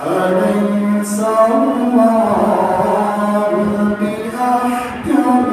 أليس الله بأحكم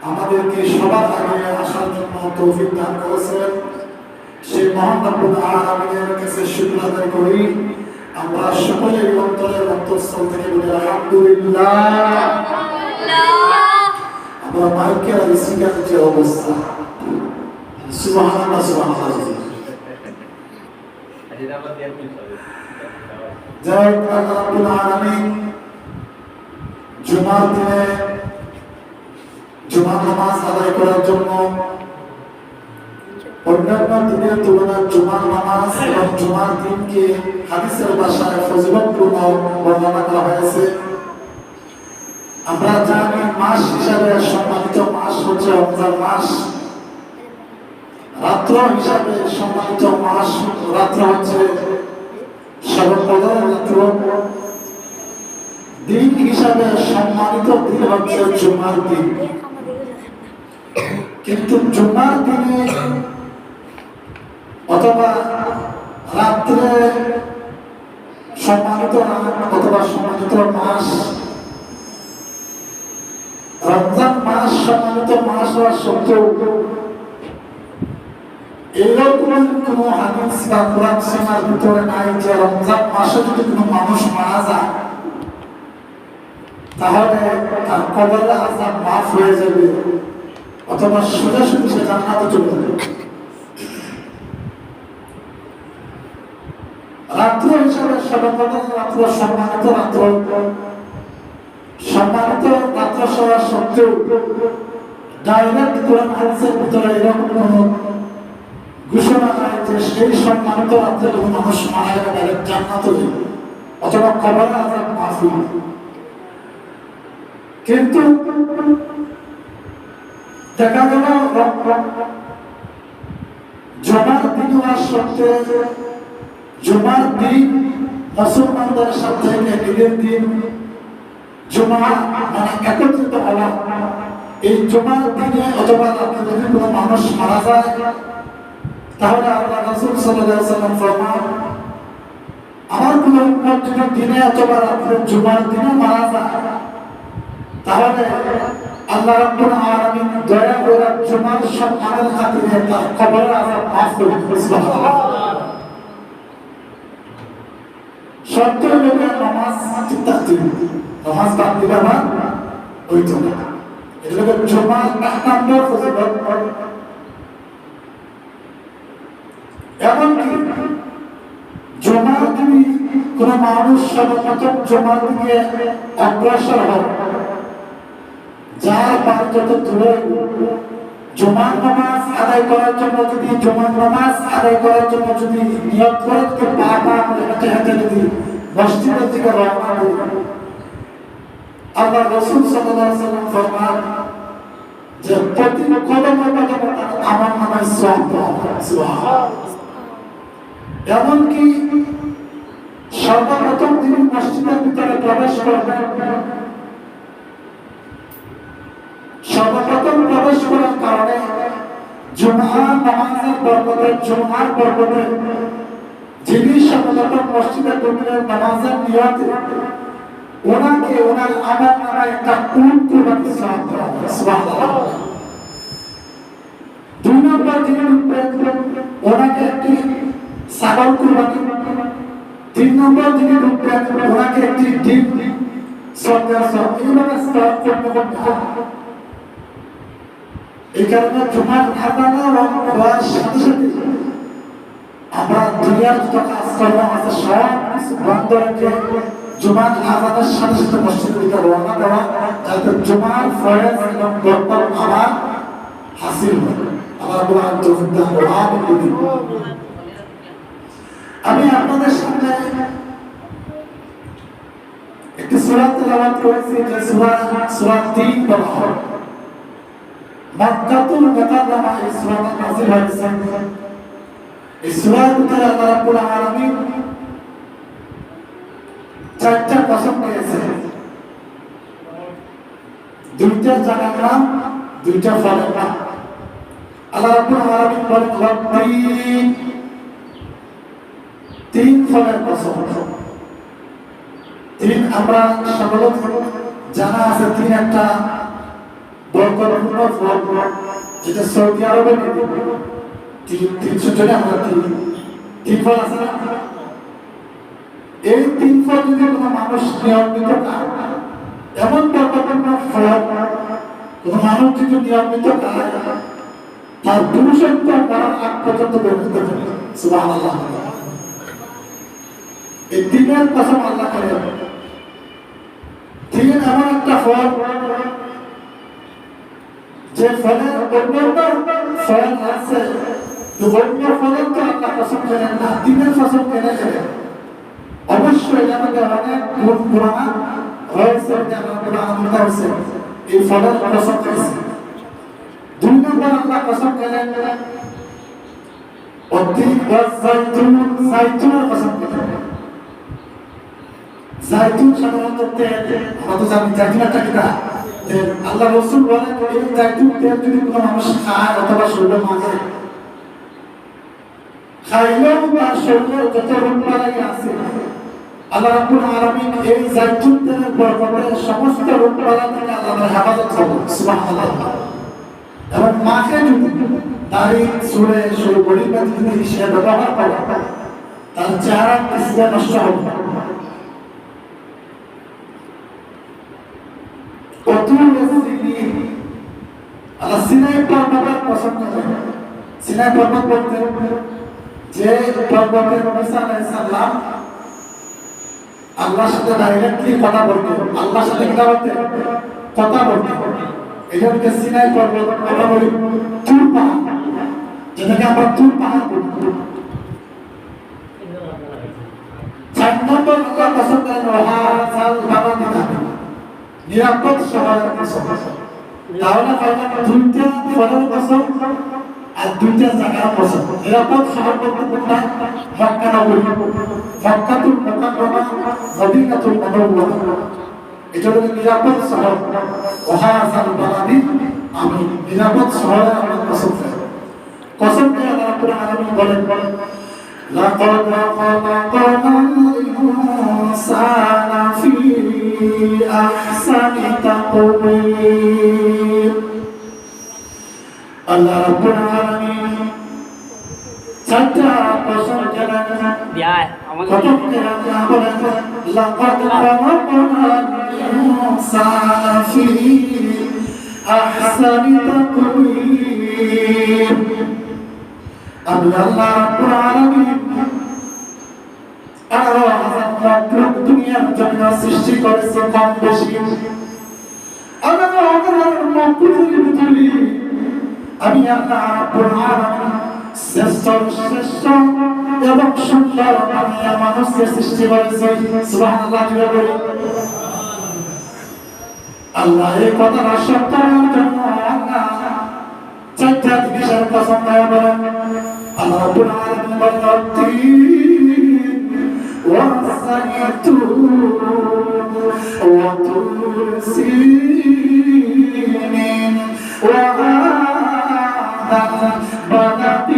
আমাদেরকে সবার আগে আসার জন্য তৌফিক দান করেছেন সেই মহান রব্বুল আলামিনের কাছে শুকর আদায় করি। আমরা সকলের অন্তরের অন্তঃস্থল থেকে বলি আলহামদুলিল্লাহ। আমরা মাইকের স্পিকারের যে অবস্থা, সুবহানাল্লাহ সুবহানাল্লাহ। জয় আল্লাহ রাব্বুল আলামিন জুমার দিনে জুমার নামাজ আদায় করার জন্য অন্যান্য দিনের তুলনায় জুমার নামাজ এবং জুমার দিনকে হাদিসের ভাষায় ফজিলতপূর্ণ বর্ণনা করা হয়েছে। আমরা জানি মাস হিসাবে সম্মানিত মাস হচ্ছে রমজান মাস, রাত্র হিসাবে সম্মানিত মাস রাত্র হচ্ছে শবে কদর রাত্র, দিন হিসাবে সম্মানিত দিন হচ্ছে জুমার দিন। কিন্তু জুমার দিনে অথবা রাত্রে সম্মানিত অথবা সম্মানিত মাস রমজান মাস সম্মানিত মাস হওয়া সত্ত্বেও এইরকম কোনো হাদিস বা কোরআন সুন্নাহর ভিতরে নাই যে রমজান মাসে যদি কোনো মানুষ মারা যায় তাহলে তার কবরের আযাব মাফ হয়ে যাবে অথবা সোজাসুজি সে জান্নাতে চলে যাবে। রাত্র হিসাবে সর্বপ্রথম রাত্র সম্মানিত রাত্র, সম্মানিত রাত্র সভা সত্ত্বেও ডাইরেক্ট কোরআন হাদিসের ভিতরে এরকম কোনো ঘোষণা নাই যে সেই সম্মানিত রাত্রে কোনো মানুষ মারা গেলে ডাইরেক্ট জান্নাতে যাবে অথবা কবরের আযাব মাফ হবে। কিন্তু দেখা গেল জমার দিন হওয়ার সত্ত্বে জুমার দিন মুসলমানদের সাথে ঈদের দিন জুমা মানে একত্রিত হওয়া, এই জুমার দিনে অথবা রাতে যদি কোনো মানুষ মারা যায় তাহলে আল্লাহ রাসূল সাল্লাল্লাহু আলাইহি ওয়াসাল্লাম ফরমান, আমার কোনো উম্মত যদি দিনে অথবা রাতে জুমার দিনে মারা যায় তাহলে আল্লাহ রাব্বুল আলামিন দয়া করে জুমার সম্মানের খাতিরে তার কবরের আযাব মাফ করে দিবেন। সুবহানাল্লাহ। শর্ত হলো নামাজ ঠিক থাকতে হবে, নামাজ বাদ দিলে না হইতো না। এটা হলো জুমার এক নম্বর ফজিলত। এমনকি জুমার দিনে কোনো মানুষ সর্বপ্রথম জুমার দিকে অগ্রসর হয়, যার পার যত দূরে জুমার নামাজ আদায় করার জন্য যদি জুমার নামাজ আদায় করার জন্য যদি নিয়ত করে পা পা হেঁটে হেঁটে যদি মসজিদের দিকে রওনা দেয়, আল্লাহ রাসূল সাল্লাল্লাহু আলাইহি ওয়াসাল্লাম ফরমান যে প্রতি কদমে কদমে আমার নামায় সওয়াব পাওয়া। সুবহানাল্লাহ। এমনকি সর্বপ্রথম তিনি মসজিদের ভিতরে প্রবেশ করবেন, সর্বপ্রথম প্রবেশ করার কারণে জুমার নামাজের বরকতে, জুমার বরকতে যিনি সর্বপ্রথম মসজিদে ঢুকলেন নামাজের নিয়তে ওনাকে ওনার আমল নামায় একটা উট কুরবানি সওয়াব দেওয়া হবে। সুবহানাল্লাহ। দুই নম্বর যিনি ঢুকবেন ওনাকে একটি ছাগল কুরবানি, তিন নম্বর যিনি ঢুকবেন ওনাকে একটি ডিম সরকার সব এইভাবে স্তর করতে করতে হবে। এই কারণে জুমার আযানে হওয়ার সাথে সাথে আমরা দুনিয়ার যত কাজকর্ম আছে সব বন্ধ রেখে জুমার আযানের সাথে সাথে মসজিদের দিকে রওনা দেওয়া, যাতে জুমার ফরজ এবং বরকত আমার হাসিল হয়। আল্লাহ রাব্বুল আলামিন তৌফিক দান করুন। আমিন। আমি আপনাদের সামনে একটি সূরা তেলাওয়াত করেছি, যে সূরা 3 বলা হয় মাক্কাতুল মুকাররমা। এই সূরাটা নাযিল হয়েছে, এই সূরার ভিতরে আল্লাহ রাব্বুল আলামিন চারটা কসম দিয়েছে, দুইটা জায়গার নাম, দুইটা ফলের নাম। আল্লাহ রাব্বুল আলামিন বলেন ওয়াত-তিন, তিন ফলের কসম। তিন আমরা সকলে জানা আছে, তিন একটা বরকতপূর্ণ ফল, যেটা সৌদি আরবে তিন সূচনে আমরা তিন ফল আছে না। এই তিন ফল যদি কোনো মানুষ নিয়মিত খায়, এমন বরকতপূর্ণ ফল কোনো মানুষ যদি নিয়মিত খায় তার পুরুষত্ব করার আগ পর্যন্ত বেরোতে পারে। সুবহানাল্লাহ। এই তিনের কসম আল্লাহ করে। তিন এমন একটা ফল যে ফলের অন্যান্য ফল আছে, অন্য ফলের তো আল্লাহ কসম করেন না, তিনের কসম কেনে করেন। অবশ্যই আমাদের অনেক গুণ প্রমাণ রয়েছে যে আল্লাহ হয়েছে এই ফলের কসম করেছে। দুই নম্বর আল্লাহ কসম করেন জাইতুনের কসম করেন। জাইতুন সাধারণত তেল, আমরা তো জানি জাইতুন একটা কিনা তেল। আল্লাহ রাসূল বলেন এই জাইতুন তেল যদি কোনো মানুষ খায় অথবা শরীরে মাখে, খাইলেও তার শরীরে যত রোগবালাই আছে আল্লাহ রাব্বুল আলামিন এই জাইতুন তেলের বরকতে সমস্ত রোগবালাই থেকে আল্লাহ হেফাজত করবেন। সুবহানাল্লাহ। এবং মাকে যদি দাড়ি চুলে শুরু করি বা যদি সে ব্যবহার করে তার চেহারা কিসে নষ্ট হবে। আল্লাহ সিনাই পর্বত পছন্দ করে। সিনাই পর্বত বলতে যে পর্বতের মুসা আলাইহিস সালাম আল্লাহর সাথে ডাইরেক্টলি কথা বলতে, আল্লাহর সাথে কথা বলতে এটাকে সিনাই পর্বত আমরা বলি তুর পাহাড়, যেটাকে আমরা তুর পাহাড় বলি। 4 নম্বর আল্লাহ পছন্দ করেন ওয়াহাসাল বাবাদিনা, নিরাপদ শহরের কসম। তাহলে পাইলাম দুইটা ফলের কসম আর দুইটা জায়গার কসম। নিরাপদ শহর বলতে কোনটা? মক্কা নগরী, মক্কাতুল মুকাররমা, মদিনাতুল মুনাওয়ারা, এটা হলো নিরাপদ শহর। ওয়াহাসাল বালাদি, আমি নিরাপদ শহরে আমার কসম খাই। কসম খেয়ে আল্লাহ রাব্বুল আলামিন বলেন লাকাদ খালাকনাল ইনসানা ফি আহসানি তাকওয়িম। আল্লাহ রাব্বুল আলামিন চারটা কসম খেলেন। কসম খেয়ে আল্লাহ বলেন লাকাদ খালাকনাল ইনসানা ফি আহসানি তাকওয়িম। আমি আল্লাহ রাব্বুল আলামিন আরো হাজার দুনিয়ার জন্য সৃষ্টি করেছে কম বেশি। আমি আল্লাহ রাব্বুল আলামিন শ্রেষ্ঠ এবং সুন্দর বানিয়ে মানুষকে সৃষ্টি করেছে। সুবহানাল্লাহ বলি। আল্লাহ এই কথাটা সত্য জন্য আল্লাহ চারটা জিনিসের কসম করে বলেন। আল্লাহ রাব্বুল আলামিন বলেন والزيتون وطور سينين وهذا البلد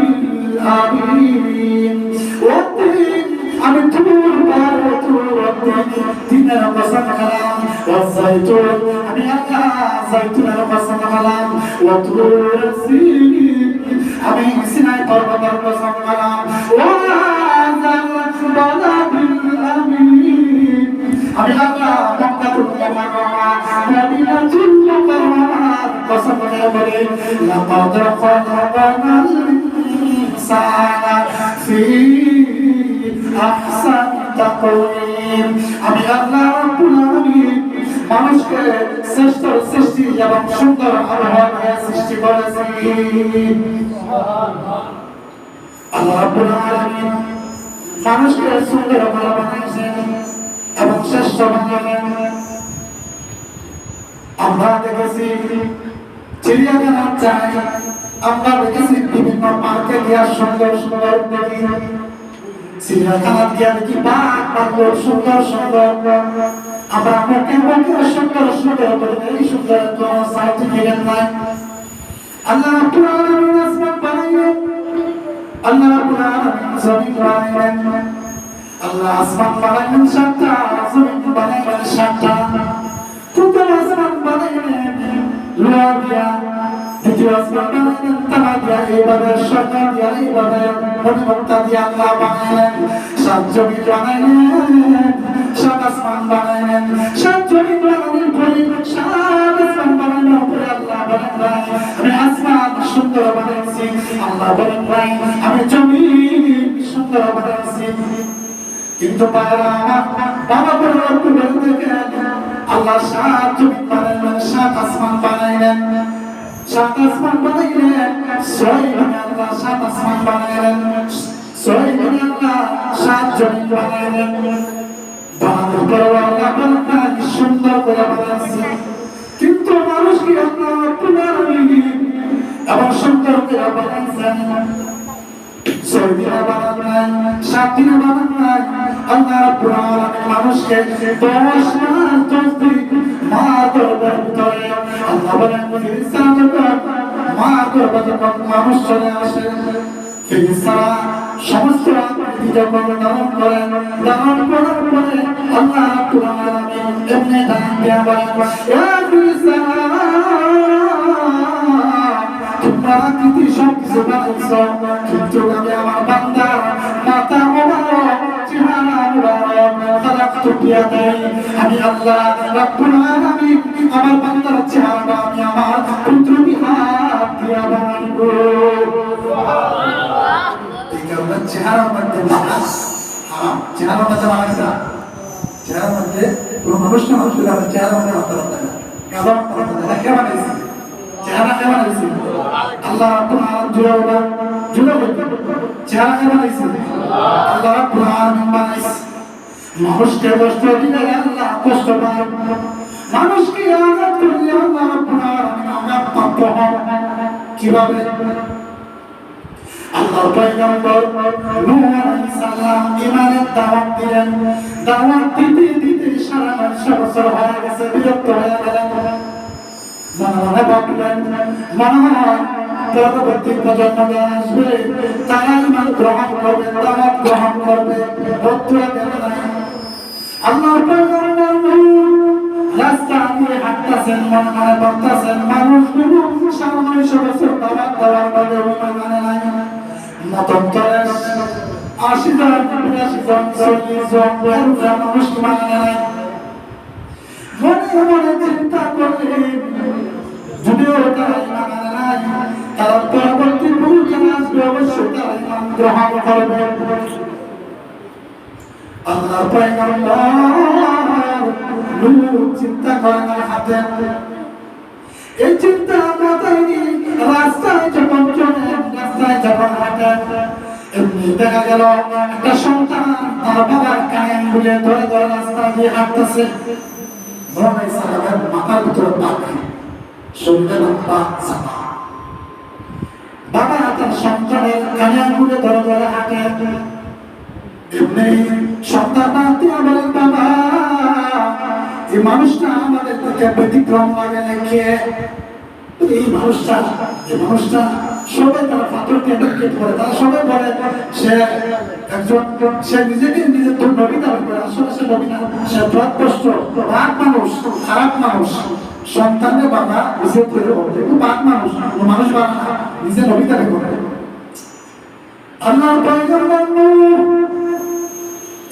الأمين والتين আমি তুর পার তুর তিনের কসম খেলাম। والزيتون আমি আল্লাহ জাইতুনের কসম খেলাম। وطور سينين আমি সিনাই পর্বতের কসম খেলাম। وهذا البلد الأمين আমি আল্লাহ মক্কাতুল মুকাররমা, মদিনাতুল মুকাররমার কসম করে বলি লাকাদ খালাকনাল ইনসানা ফি আহসানি তাকওয়িম। আমি আল্লাহ রাব্বুল আলামিন মানুষকে শ্রেষ্ঠ সৃষ্টি এবং সুন্দর আবহাওয়া সৃষ্টি করেছি। আল্লাহ রাব্বুল আলামিন মানুষকে সুন্দর করে বানিয়েছেন এবং শ্রেষ্ঠ বানিয়েছেন। আমরা দেখেছি চিড়িয়াখানা চাই, আমরা দেখেছি বিভিন্ন পার্কে গিয়া সুন্দর সুন্দর দেখি, চিড়িয়াখানা গিয়া দেখি বাঘ বাঘ সুন্দর সুন্দর। আমরা মুখে মুখে সুন্দর সুন্দর করে এই সুন্দর কোনো সার্টিফিকেট নাই। আল্লাহ রাব্বুল আলামিন আসমান বানাইলেন, আল্লাহ রাব্বুল আলামিন জমিন বানাইলেন। আল্লাহ আসমান বানাইলেন 7টা, জমিন বানাইলেন 7টা। প্রথম আসমান বানাইলেন লোহা দিয়া, দ্বিতীয় আসমান বানাইলেন তামা দিয়া, এইভাবে সোনা দিয়া, এইভাবে মণিমুক্তা দিয়া আল্লাহ বানাইলেন। 7 জমিন বানাইলেন, 7 আসমান বানাইলেন। 7 জমিন বানানোর পরে 7 আসমান বানানোর পরে আল্লাহ বলেন ভাই আমি আসমান সুন্দর বানাইছি। আল্লাহ বলেন ভাই আমি জমিন সুন্দর বানাইছি। কিন্তু পায়রা আমার বাবা বলে একটু বলতে আল্লাহ 7 জমিন বানাইলেন, 7 আসমান বানাইলেন, 7 আসমান বানাইলেন। 6 ভাগে আল্লাহ 7 আসমান বানাইলেন, 6 ভাগে আল্লাহ 7 জমিন বানাইলেন। বানানোর পরে আল্লাহ বলেন সুন্দর করে বানাইছি। কিন্তু মানুষ কি আল্লাহ এবং সুন্দর করে বানাইছেন। 6 দিনে বানান নাই, 7 দিনে বানান নাই। আল্লাহ রাব্বুল আলামিন মানুষকে 10 মাস 10 দিন মা গর্ভের ভিতরে আল্লাহ বলেন ফেরেশতারা মা গর্ভে যখন মানুষ চলে আসে, ফেরেশতারা সমস্ত আকৃতি যখন ধারণ করেন, ধারণ করার পরে আল্লাহ রাব্বুল আলামিন এমনি ডাক দেয়া বলেন এ ফেরেশতারা প্রাকৃতি সব কিছু বানাইছ, কিন্তু আমি আমার বান্দার মাথা মোবারক চেহারা মোবারক খালাকতু বিয়াদাই, আমি আল্লাহ রাব্বুল আলামিন আমার বান্দার চেহারা আমি আমার কুদরতি হাত দিয়া বানাইব। সুবহানাল্লাহ। এই কারণে চেহারার মধ্যে বানাস হারাম, চেহারার মধ্যে বানাইছা, চেহারার মধ্যে কোনো মানুষের চেহারার মধ্যে হাত দেওয়া যায় না, কারণ কে বানাইছে চেহারা, কে বানাইছে আল্লাহ রাব্বুল আলামিন। জুড়ে বলতে চেহারা কে বানাইছে আল্লাহ রাব্বুল আলামিন বানাইছে। মানুষকে কষ্ট দিলে আল্লাহ কষ্ট পায়, মানুষকে আঘাত করলে আল্লাহ রাব্বুল আলামিন আঘাত প্রাপ্ত হন। কিভাবে? আল্লাহর পয়গম্বর নূহ আলাইহিস সালাম ঈমানের দাওয়াত দিলেন, দাওয়াত দিতে দিতে সারা 900 বছর হয়ে গেছে, বিরক্ত হয়ে গেলেন। মনে ভাবলেন মনে হয় পরবর্তী প্রজন্ম আসবে, তারা ঈমান গ্রহণ করবে, দাওয়াত গ্রহণ করবে। বন্ধুরা দেখেন আল্লাহর পয়গম্বর রাস্তা দিয়ে হাঁটতেছেন, মনে মনে ভাবতেছেন মানুষগুলো সারা 900 বছর দাওয়াত দেওয়ার পরে ঈমান মানে নাই। মতান্তরে 80 জন 82 জন 40 জন মানুষ মানে নাই। মনে মনে চিন্তা করলেন যদিও তারা ঈমান মানে নাই, তারা পরবর্তী ভূমিকা আসবে, অবশ্যই তারা ঈমান গ্রহণ করবে। আল্লাহর পয়গম্বর লূত চিন্তা করেন হাতে, এই চিন্তা মাথায় নিয়ে রাস্তায় যখন চলেন, রাস্তায় যখন হাঁটেন, এমনি দেখা গেল একটা সন্তান তার বাবার কানে আঙ্গুলে ধরে ধরে রাস্তা দিয়ে হাঁটতেছে। মাথার ভিতরে পাখি, শরীরে লম্বা চাপা, বাবা তার সন্তানের কানে আঙ্গুলে ধরে ধরে হাঁটে। এমনি সন্তান বলেন বাবা এই মানুষটা আমাদের থেকে ব্যতিক্রম লাগে নাকি? এই মানুষটা সবাই তারা পাথরকে অ্যাডভোকেট করে, তারা সবাই বলে সে একজন, সে নিজেকে নিজের তো নবী দাবি করে, আসলে সে নবী না, সে পথভ্রষ্ট পাক মানুষ, খারাপ মানুষ। সন্তানের বাবা বুঝে করে কিন্তু পাক মানুষ, মানুষ বাবা নিজে নবী দাবি করে। আল্লাহর পয়গম্বর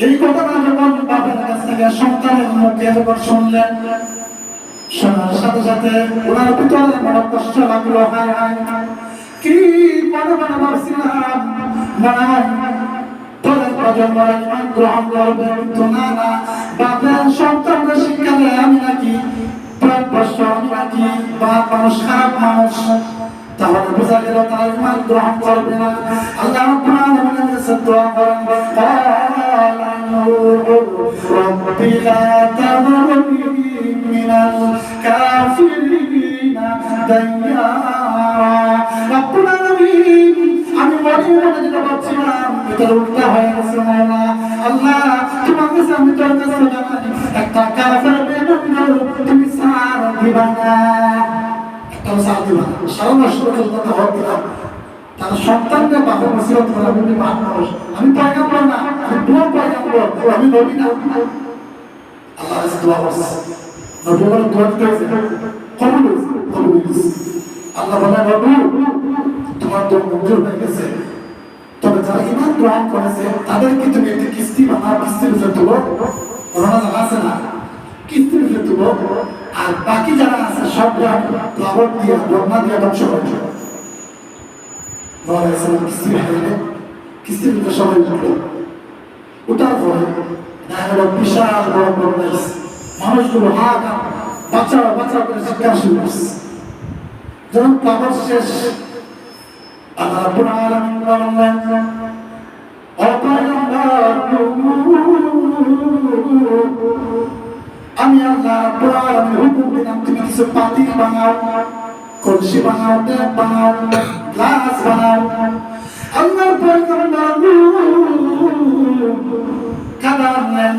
এই কথাটা যখন বাবার কাছ থেকে সন্তানের মুখে যখন শুনলেন, শোনার সাথে সাথে ওনার ভিতরে মনে কষ্ট লাগলো। হায় হায়, কি মনে মনে ভাবছিলাম মনে হয় পরের প্রজন্ম ঈমান গ্রহণ করবে, কিন্তু না না, বাপের সন্তানকে শিক্ষা দেয় আমি নাকি পথভ্রষ্ট, আমি নাকি বাপ মানুষ, খারাপ মানুষ। তাহলে বোঝা গেল তারা ঈমান গ্রহণ করবে না। আল্লাহ রাব্বুল আলামিনের কাছে দোয়া করেন, রব্বি লা তাযরনি মিনাল কাফিরিনা দাইয়ারা। রাব্বুল আলামিন, আমি মনে মনে যেটা ভাবছিলাম এটা উল্টা হয়ে গেছে। মাওলা আল্লাহ, তোমার কাছে আমি তোর কাছে জানাই একটা কাফের বেঈমান তুমি সার দিবা না, তার সন্তানকে বাপের নসিহত করা, আমি পাক মানুষ, আমি পয়গম্বর না, আমি পুরো পয়গম্বর, আমি নবী না। আল্লাহ কাছে দোয়া করছে, নবী বলে দোয়া দিতে কবুল হয়েছে। আল্লাহ বলে নবী তোমার তো মঞ্জুর হয়ে গেছে, তবে যারা ঈমান গ্রহণ করেছে তাদেরকে তুমি একটি কিস্তি বানাও, কিস্তির উপরে তুলো, রোনা জানা আছে না, কিস্তির উপরে তুলো, আর বাকি যারা আছে সব প্লাবন দিয়ে বন্যা দিয়ে ধ্বংস করে কিস্তির ভিতরে সবাই উঠলো। ওটার পরে দেখা গেল বিশাল বড় বন্যা, মানুষগুলো হাহাকার বাঁচাও বাঁচাও করে চিৎকার শুরু করছে। যখন প্লাবন শেষ, আল্লাহ রাব্বুল আলামিন বললেন, আমি আল্লাহ রাব্বুল আলামিন হুকুম দিলাম তুমি কিছু পাতিল বানাও, কলসি বানাও, ট্যাপ বানাও, গ্লাস বানাও। আল্লাহর পয়গম্বর কাদা আনলেন,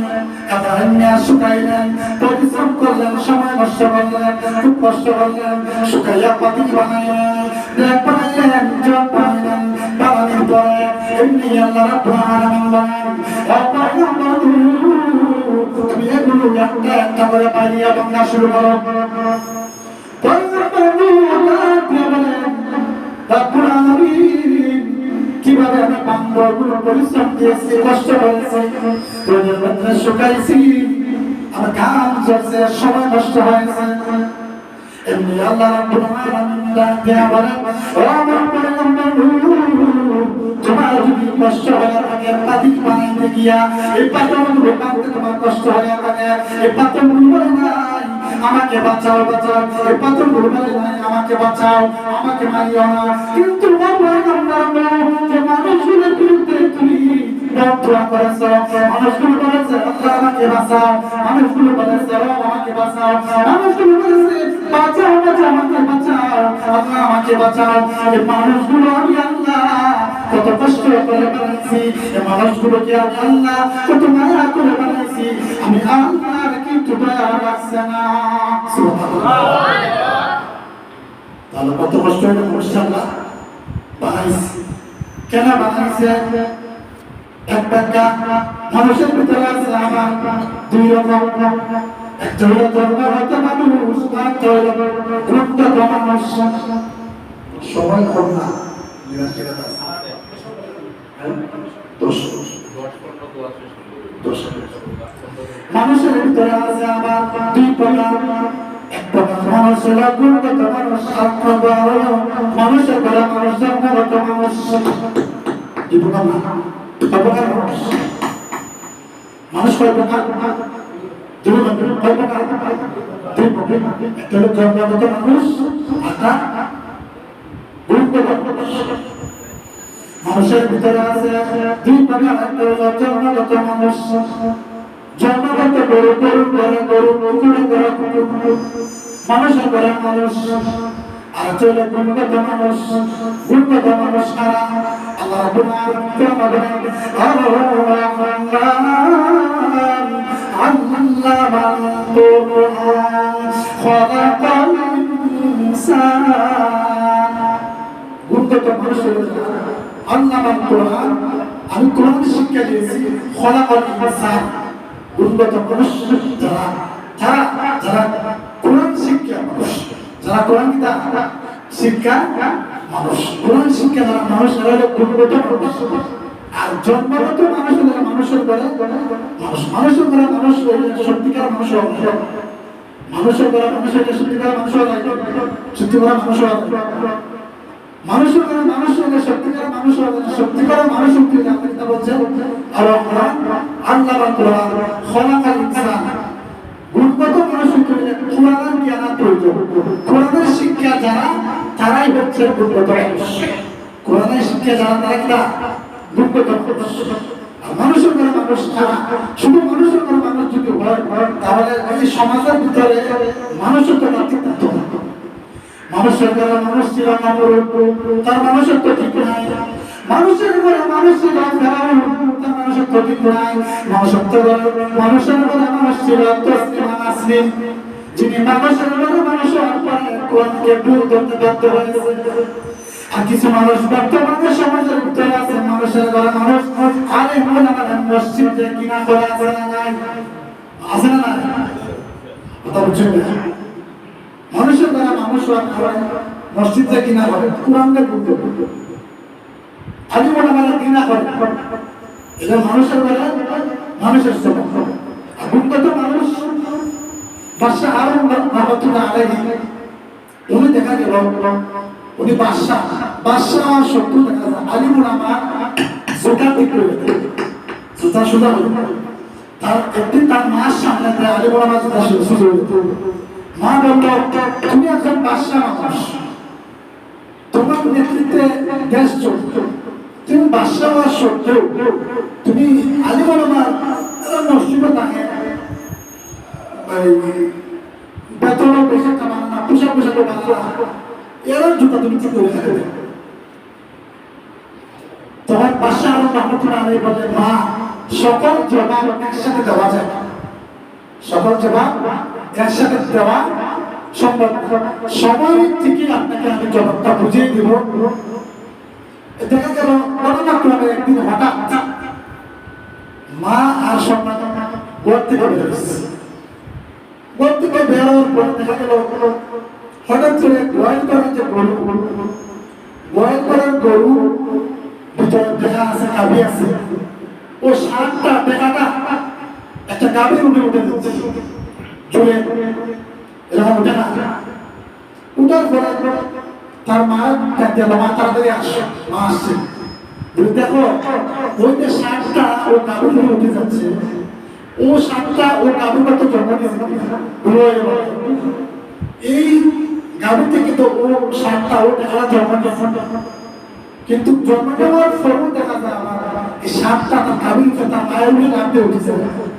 কাদা এনে শুকাইলেন, পরিশ্রম করলেন, সময় নষ্ট করলেন, খুব কষ্ট করলেন, শুকাইয়া পাতিল বানাইলেন, ট্যাপ বানাইলেন, জগ বানাইলেন। বানানোর পরে এমনি আল্লাহ রাব্বুল আলামিন বলেন, ও পয়গম্বর তুমি এগুলো একটা একটা করে পাইয়া বাংলা শুরু করো। রব্বুল আলামিন কিভাবে আমি বান্দাগুলো পরিশ্রম দিয়েছি, কষ্ট করেছি, তোদের মধ্যে শুকাইছি, আমার ঘাম ঝরছে, সময় নষ্ট হয়েছে। এমনি আল্লাহ রাব্বুল আলামিন ডাক দিয়া বলেন, ও আমার পয়গম্বর, তোমার যদি কষ্ট হয়ে থাকে পাতি বানাইতে গিয়া এই পাথরগুলো বানাইতে তোমার কষ্ট হয়ে থাকে, এই পাথরগুলো বলে নাই আমাকে বাঁচাও বাঁচাও, এই পাথরগুলো বলে নাই আমাকে বাঁচাও, আমাকে মারিও না, কিন্তু ও পয়গম্বর, যে মানুষগুলোর বিরুদ্ধে তুমি দোয়া করেছ, মানুষগুলো বলেছে আল্লাহ আমাকে বাঁচাও, মানুষগুলো বলেছে আমাকে বাঁচাও, মানুষগুলো বলেছে বাঁচাও বাঁচাও আমাকে বাঁচাও, আল্লাহ আমাকে বাঁচাও, এই মানুষগুলো আমি আল্লাহ কত কষ্ট করে বানাইছি, এই মানুষগুলোকে আমি আল্লাহ কত মায়া করে বানাইছি, আমি আল্লাহর কিন্তু দয়া লাগছে না। সুবহানাল্লাহ। তাহলে কত কষ্ট করে মাশাআল্লাহ বানাইছি। কেন বানাইছে? এক টাকা মানুষের ভিতরে আছে আমার দুই রকম, একটা হলো জন্মগত মানুষ, আরেকটা হলো রূপগত মানুষ। সবাই কম না, মানুষের ভিতরে আছে আমার দুই প্রকার, এক প্রকার মানুষ হলো গুণগত মানুষ, আর প্রকার হলো মানুষের ঘরে মানুষ, জন্মগত মানুষ। কি প্রকার না? মানুষ কয় প্রকার? দুই প্রকার, একটা হলো জন্মগত মানুষ, একটা গুণগত মানুষ। মানুষের ভিতরে আছে দুই প্রকার, একটা হলো জন্মগত মানুষ, জন্মগত গরু গরু ঘরে গরু, কুকুরে ঘরে কুকুর, মানুষের ঘরে মানুষ, আর চলে গুণগত মানুষ। গুণগত মানুষ কারা? আল্লাহ রাব্বুল আলামিন বলেন, আল্লামাল কুরআন খালাকাল ইনসান। গুণগত মানুষ আল্লামাল কুরআন, আমি কোরআন শিক্ষা দিয়েছি, খালাকাল ইনসান। গুণগত মানুষ যারা যারা যারা কোরআন শিক্ষা মানুষ, যারা কোরআন শিক্ষা মানুষ, কোরআন শিক্ষা যারা মানুষ, তারা হলো গুণগত মানুষ। আর জন্মগত মানুষ হলো মানুষের ঘরে মানুষ, মানুষের ঘরে মানুষ সত্যিকার মানুষ, মানুষের ঘরে মানুষ সত্যিকার মানুষ, সত্যিকার মানুষ, মানুষের ঘরে মানুষ হলে সত্যিকার মানুষ, সত্যিকার মানুষ বলছে আল্লাহ কোরআন খালাকাল ইনসান। গুণগত মানুষ কোরআন জ্ঞান প্রয়োজন, কোরআনের শিক্ষা যারা, তারাই হচ্ছে গুণগত মানুষ। কোরআনের শিক্ষা যারা, তারা কিনা গুণগত মানুষ। আর মানুষের ঘরে মানুষ ছাড়া শুধু মানুষের ঘরে মানুষ যদি হয়, তাহলে এই সমাজের ভিতরে মানুষের তো ঠিক থাকতো না। মানুষের ঘরে মানুষ ছিল নমরূদ, তার মানুষের তো ঠিক নাই। মানুষের ঘরে মানুষ ছিল ফেরাউন, তার মানুষের তো ঠিক নাই। মানুষের ঘরে মানুষ ছিল তসলিমা নাসরিন, যিনি মানুষের ঘরে মানুষ হওয়ার পরে কোরআনকে ভুল ধরতে বাধ্য হয়েছে। আর কিছু মানুষ বর্তমানে সমাজের ভিতরে আছে, মানুষের ঘরে মানুষ আলেম ওলামা মসজিদে কিনা করে আছে না নাই? আছে না নাই? কথা বুঝছেন না? মানুষের দ্বারা মানুষ মসজিদে কিনা করে, কোরআনকে বুঝতে আলিম ওলামারা কিনা করে, এটা মানুষের দ্বারা মানুষের স্বভাব। আর গুণগত মানুষ বাদশাহ হারুন রহমাতুল্লাহ আলাইহি, উনি দেখা গেল উনি বাদশাহ শত্রু দেখা যায়, আলিম ওলামা জোটা ঠিক করে জোটা সোজা হল। তার একদিন তার মার সামনে আলিম ওলামা জোটা সোজা হল। মা বলল, তুমি একজন বাদশাহ মানুষ, তোমার নেতৃত্বে দেশ চলছে, তুমি বাদশাহ হওয়ার সত্ত্বেও তুমি আলিম ওলামার মসজিদে থাকে বেতনও বেশি কামান না, পোশাক পোশাকও ভালো না, এরা জুতা তুমি কি করে থাকবে? তখন বাদশাহ রহমাতুল্লাহ আলাইহি বলে, মা, সকল জবাব একসাথে দেওয়া যায় না, সকল জবাব একসাথে দেওয়া সম্ভব। সময় থেকে আপনাকে আমি জবাবটা বুঝিয়ে দিব। দেখা গেল ঘটনাক্রমে একদিন হঠাৎ মা আর সন্তান ঘর থেকে বেরোচ্ছে। ঘর থেকে বেরোনোর পর দেখা গেল হঠাৎ করে ভয় করে যে গরু গোয়ালপাড়ার গরু ভিতরে দেখা আছে গাভী আছে, ও 7টা টাকাটা একটা গাভীর উঠে দিচ্ছে চলে, এরকম উঠে না। উঠার পরে তার মা দিল, মা তাড়াতাড়ি আসছে, মা আসছে, দেখো ওই যে 7টা ও গাভীর উঠে যাচ্ছে, ও 7টা ও গাভীর কত জন্ম এই গাভী থেকে তো ও 7টা ও টাকা জন্ম কিন্তু জন্ম নেওয়ার পরও দেখা যায় আমার এই 7টা তার গাভীর তার মায়ের নামতে উঠেছে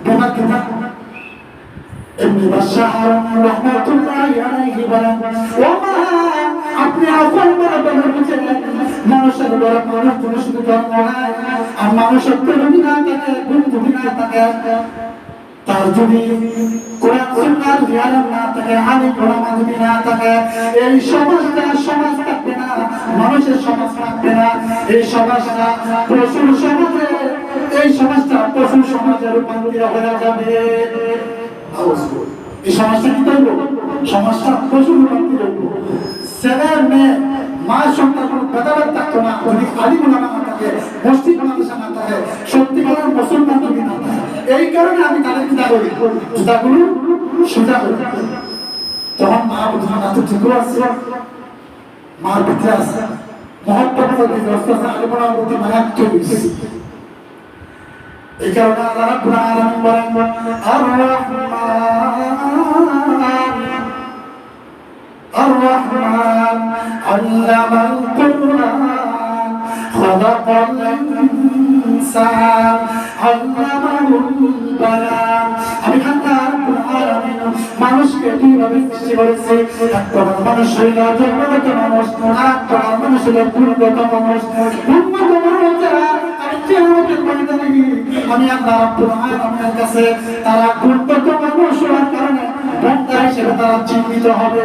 বেমার কেনা। এমনি বাদশাহ রহমাতুল্লাহি আলাইহি বলেন, ও মা আপনি আফল বলেছেন মানুষের বড় মানুষ কোনো শুধু জন্ম হয় আর মানুষের তরুণী না থাকে গুণ যদি না থাকে, তার যদি কোরআন সুন্নাহর জ্ঞান না থাকে, আলিম ওলামা যদি না থাকে, এই সমাজটা সমাজ থাকবে না, মানুষের সমাজ থাকবে না, এই সমাজটা পশুর সমাজে, এই সমাজটা পশুর সমাজে রূপান্তরিত হয়ে যাবে। এই সমাজটা কি করবো? সমাজটা পশুর রূপান্তরিত করবো। ছেলে মেয়ে মা সন্তান কোনো ভেদাভেদ থাকতো না, যদি আলিম ওলামা না থাকে, মসজিদ মাদ্রাসা না থাকে, সত্যিকারের মুসলমান যদি না থাকে। এই কারণে আমি তাদের চিন্তা করি জুতাগুলো সোজা করি। তখন মা বুঝলাম না তো ঠিকও আছে, মার ভিতরে আছে মহব্বত আলিম ওলামার প্রতি মায়া তৈরি। এই কারণে আল্লাহ রাব্বুল আলামিন বলেন, আর রহমান আল্লামাল কুরআন খালাকাল ইনসান আল্লামাহুল বায়ান। আমি আল্লাহ রাব্বুল আলামিন মানুষকে কিভাবে সৃষ্টি করেছি, একটা মানুষ হইল জন্মগত মানুষ, আর একটা মানুষ হইল গুণগত মানুষ। গুণগত মানুষেরা আমি আল্লাহ রাব্বুল আলামিনের কাছে তারা গুণগত মানুষ হওয়ার কারণে বান্দা হিসেবে তারা চিহ্নিত হবে,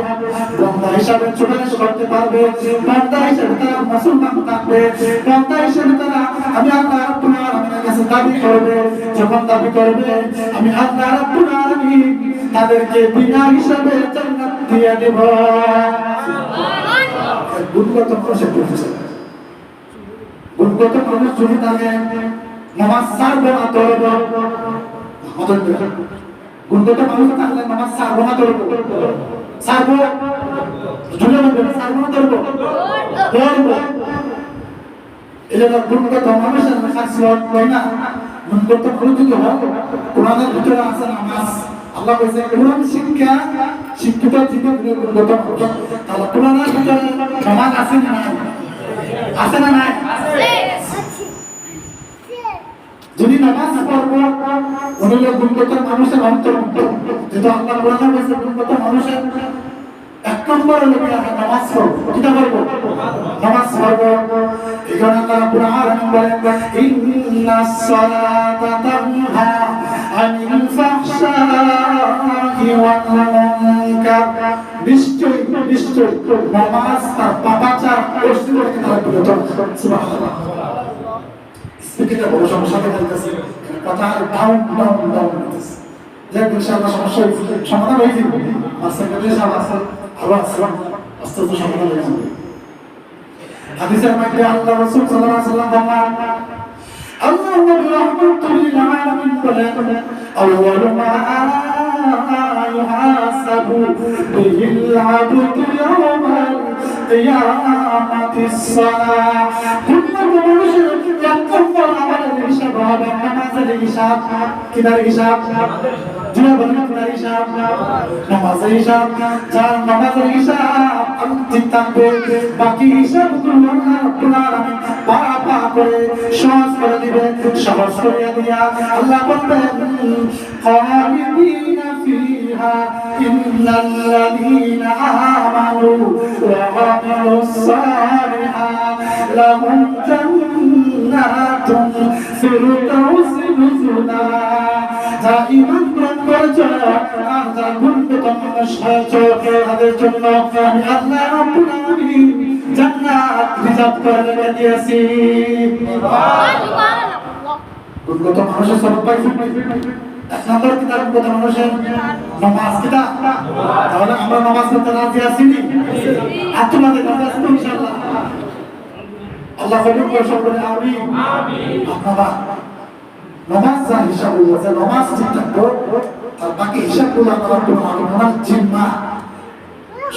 বান্দা হিসেবে সুপারিশ করতে পারবে, বান্দা হিসেবে তারা মুসলমান থাকবে, বান্দা হিসেবে তারা আমি আল্লাহ রাব্বুল আলামিনের কাছে দাবি করবে। যখন দাবি করবে আমি আল্লাহ রাব্বুল আলামিন তাদেরকে বিনা হিসাবে জান্নাত দিয়ে দেব। গুণগত মানুষের পরিচয়, গুণগত মানুষ যদি থাকে নামাজ ছাড়বো না ধরবো, গুণগত মানুষ থাকলে নামাজ ছাড়বো না ধরবো, ছাড়বো জুড়ে ছাড়বো না ধরবো ধরবো। এটা গুণগত মানুষের খাসিয়ত হয় না। গুণগত মানুষ যদি হয়, কোরআনের ভিতরে আছে নামাজ, আল্লাহ বলেছে কোরআন শিক্ষা শিক্ষিত থেকে গুণগত মানুষ। তাহলে কোরআনের ভিতরে নামাজ আছে না নাই? আছে না নাই? যদি নামাজ পড়বো ওগুলো গুণগত মানুষের অন্তর্ভুক্ত, যেটা আল্লাহ কোরআনে বলেছে গুণগত মানুষের 1 নম্বর হলো নামাজ পড়বো। কিটা করবো? নামাজ পড়বো। এই কারণে আল্লাহ রাব্বুল আলামিন বলেন, ইন্নাস সালাতা তানহা আনিল ফাহশাই ওয়াল মুনকার। নিশ্চয় নিশ্চয় নামাজ তার পাপাচার অশ্লীলতা থেকে বিরত রাখে। সুবহানাল্লাহ। স্পিকারটা বড় সমস্যা হইতেছে, কথা ডাউন ডাউন ডাউন হইতেছে। যাক ইনশাআল্লাহ সমস্যা সমাধান হয়ে যাবে। আর সেকেন্ডারি সাহেব আছে, আল্লাহ আসসালাম আস্তে আস্তে সমাধান হয়ে যাবে। হাদিসের মধ্যে আল্লাহ রাসূল সাল্লাল্লাহু আলাইহি ওয়াসাল্লাম বলেন, আল্লাহু নবী রাহমাতুল লিল আলামিন বলেন, আউয়ালু মা ইউহাসাবু বিহিল আবদু ইয়াওমাল কিয়ামাতিস সালাহ। গুণগত মানুষের এক নম্বর আমাদের হিসাব হবে নামাজের হিসাব। কিদার হিসাব? জুয়া বন্ধুর হিসাব, নামাজের হিসাব। যার নামাজের হিসাব ঠিক থাকবে, বাকি হিসাবগুলো আল্লাহ রাব্বুল আলামিন পাপা করে সহজ করে দিবে। সহজ করে দিয়া আল্লাহ বলবেন, খালিদিনা ফিহা ইন্নাল্লাযীনা আমানু ওয়া আমিলুস সালিহাত লাহুম জান্নাতুন ফিরদাউসি নুজুলা। যারা ঈমান গ্রহণ করেছে আর যারা গুণগত মানুষ হয়েছে তাদের জন্য আমি আল্লাহ রাব্বুল আলামিন জান্নাত রিজার্ভ করে রেখে দিয়েছি। গুণগত মানুষের সবক পাইছি। 1 নম্বর কিতাব গুণগত মানুষের নামাজ। কিতাব তাহলে আমরা নামাজ পড়তে রাজি আছি নি? আপনাদের কাছে আসবো ইনশাআল্লাহ। আল্লাহ কবুল করে সকলে আমিন। আপনারা নামাজ যা হিসাব হয়েছে নামাজ ঠিক থাকবো, আর বাকি হিসাবগুলো আপনারা জিম্মা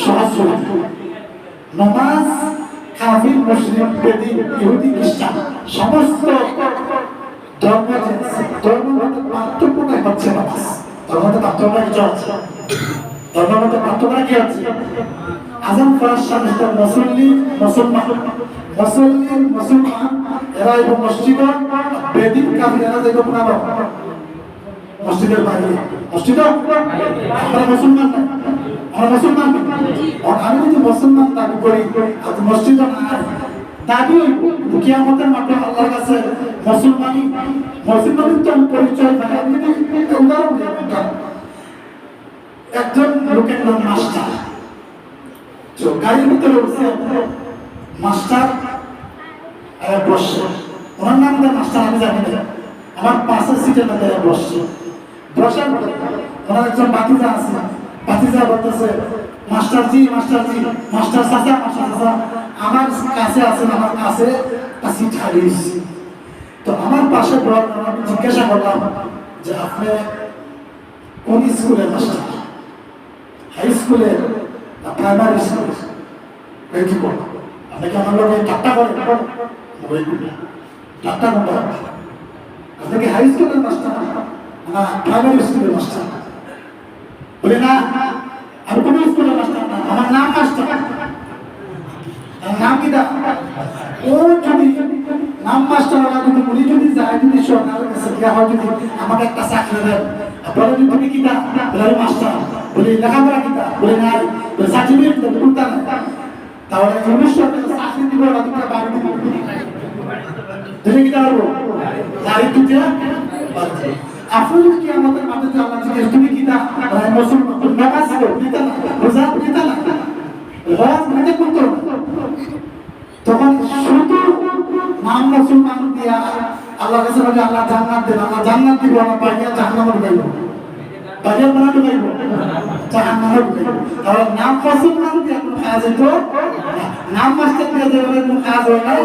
সহজ নামাজ কাফির মুসলিম বেদিন ইহুদি খ্রিস্টান সমস্ত ধর্মের পার্থক্য হচ্ছে নামাজ। ধর্মের পার্থক্য কি হচ্ছে? ধর্মের পার্থক্য কি হচ্ছে? আজান পড়ার সাথে সাথে মুসলমান এরা এবং মসজিদ বেদিন কাফির এরা যাইব কোনানো মসজিদের বাইরে। মসজিদ আমরা মুসলমান না, আমরা মুসলমান। আমি যদি মুসলমান দাবি করি আর মসজিদ দাবি হইব কিয়ামতের মাঠে আল্লাহর কাছে মুসলমানের তো পরিচয় নাই। উদাহরণ দিই, একজন লোকের নাম মাস্টার, গাড়ির ভিতরে বসে মাস্টার বসছে, ওনার নাম মাস্টার আমি জানি না, আমার পাশের সিটের মধ্যে বসছে। বসার পরে ওনার একজন বাতিজা আছে, বাতিজা বলতেছে মাস্টারজি মাস্টার চাচা আমার কাছে আছেন, আমার কাছে সিট হারিয়েছি। তো আমার পাশে আমি জিজ্ঞাসা করলাম যে আপনি কোন স্কুলের মাস্টার? হাই স্কুলে না প্রাইমারি স্কুলে? কি করবো আপনাকে আমার লোক ঠাট্টা করে ঠাট্টা করতে হবে। আপনাকে হাই স্কুলের মাস্টার না প্রাইমারি স্কুলের মাস্টার? বলি না, আমি কোন স্কুলের মাস্টার না, আমার নাম মাস্টার। নাম কি? ও যদি নাম মাস্টার না, যদি উনি যদি যায়, যদি সরকারের কাছে দেওয়া হয়, যদি আমাকে একটা চাকরি দেন, বলে তুমি কি মাস্টার? বলি লেখাপড়া কিতা? বলে নাই, সার্টিফিকেট কোনটা না? তাহলে চাকরি দিব না, তুমি বাড়ি দিব, তুমি কি পারবো? গাড়ি দিতে আপনি কি আমাদের মাঠে যে আল্লাহ জিজ্ঞেস তুমি কি মুসলমান নামাজ দিতে না, রোজা দিতে না, হজ দিতে করতো, তখন শুধু নাম মুসলমান দিয়া আল্লাহ কাছে বলে আল্লাহ জান্নাত দেন, আল্লাহ জান্নাত দিব, আমার বাইরে জাহান্নামে ঢুকাইব, বাইরে বানা ঢুকাইব, জাহান্নামে ঢুকাইব। তাহলে নাম মুসলমান দিয়া কোনো কাজ হইতো, নাম মাস্টার দিয়া যে কোনো কাজ হয় না।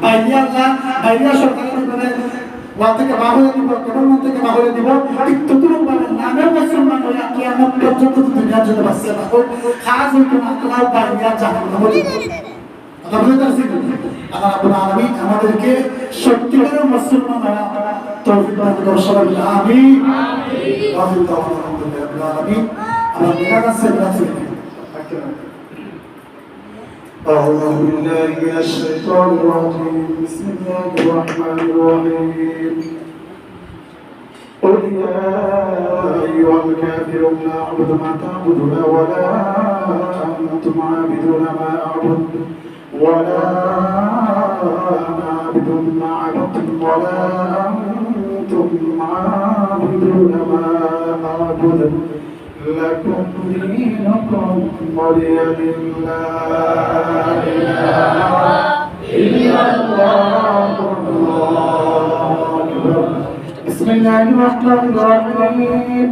বাইরে আল্লাহ বাইরে সরকারের মানে ওয়া থেকে বাহরে দিব, গভর্নমেন্ট থেকে বাহরে দিব, ঠিক ততটুকু ভাবে নামে মুসলমান হয়ে কিয়ামত পর্যন্ত দুনিয়ার জন্য বাঁচিয়ে রাখো, কাজ হইতো না, আল্লাহ বাইরে জাহান্নামে ঢুকাইব। আল্লাহ রাব্বুল আলামিন আমাদেরকে সত্যিকারের মুসলমান হওয়া তৌফিক দান করুন, সবাই বলি আমিন। আমিন। আলহামদুলিল্লাহ রাব্বিল আলামিন। আমরা মেরা কাছে রাখি। أعوذ بالله من الشيطان الرجيم. بسم الله الرحمن الرحيم. قل يا أيها الكافرون لا أعبد ما تعبدون ولا أنتم عابدون ما أعبد ولا أنا عابد ما عبدتم ولا أنتم عابدون ما أعبد لكم دينكم ولي دين. لا إله إلا الله. الله أكبر. بسم الله الرحمن الرحيم.